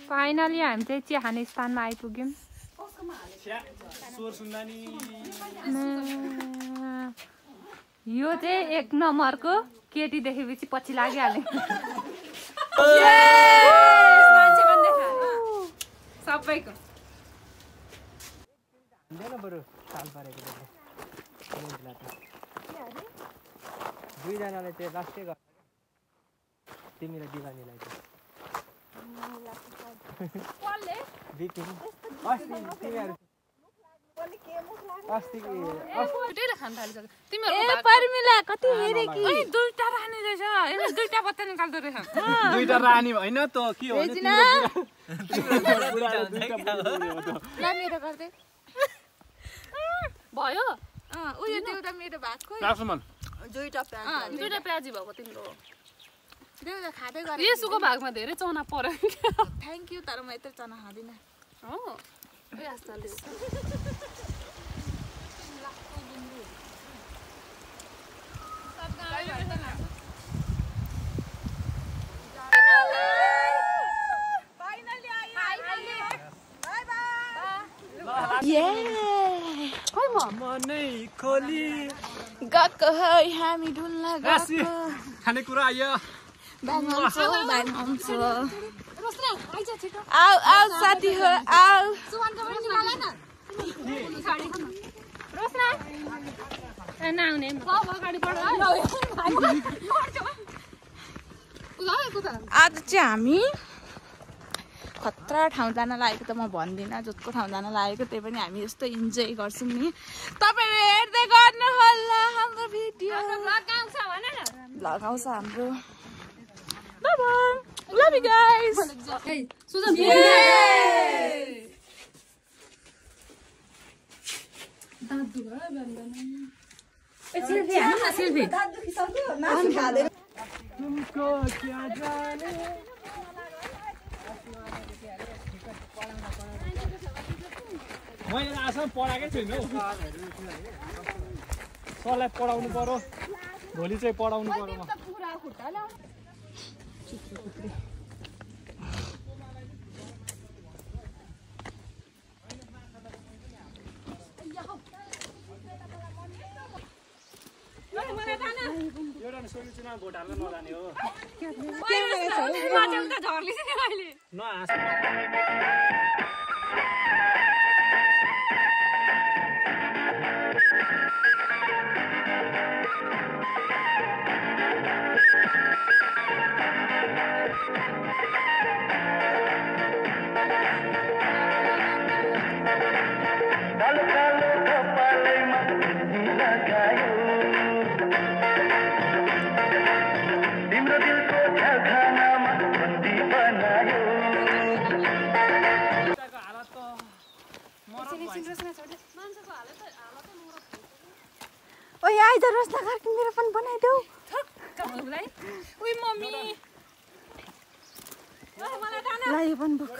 Finally हामी चाहिँ चिया खाने स्थानमा आइपुग्यौँ। यो चाहिँ एक नम्बरको केटी देखेपछि पछि लागिहाल्यो। सबैको दुईजनाले चाहिँ लास्टै गर्छ तिमीले दिवानीलाई चाहिँ दुईटा रानी रहेछ, दुईटा बच्चा निकाल्दो रहेछ। दुईटा रानी होइन त के हो भयो उयो देउता मेरो भातको दुईटा प्याजी भएको तिम्रो देउता खाँदै गरे। यसुको भागमा धेरै चना पर्यो। थ्याङ्क यू, तर म यत्रो चना खाँदिनँ। हो यस्ताले गएको है हामी ढुल्ला गएको खानेकुरा आयो। आऊ आऊ साथी हो आऊ। आज चाहिँ हामी खतरा ठाउँ जान लागेको त म भन्दिनँ, जसको ठाउँ जान लागेको त्यही पनि हामी यस्तो इन्जोय गर्छौँ नि। तपाईँहरू हेर्दै गर्नु होला हाम्रो भिडियो। लगाउँछ हाम्रो। Love you guys. Hey, Susan. तुमको क्या जाने मैले आजसम्म पढाएकै छुइनँ हौ। सरलाई पढाउनु पर्यो, भोलि चाहिँ पढाउनु पर्यो। एउटा सोलुचुना घोटाल्न नजाने हो। ओए आइज रोस्ना गर्छ मेरो पनि बनाइदेऊ। उइ मम्मी ल यो पनि बोक।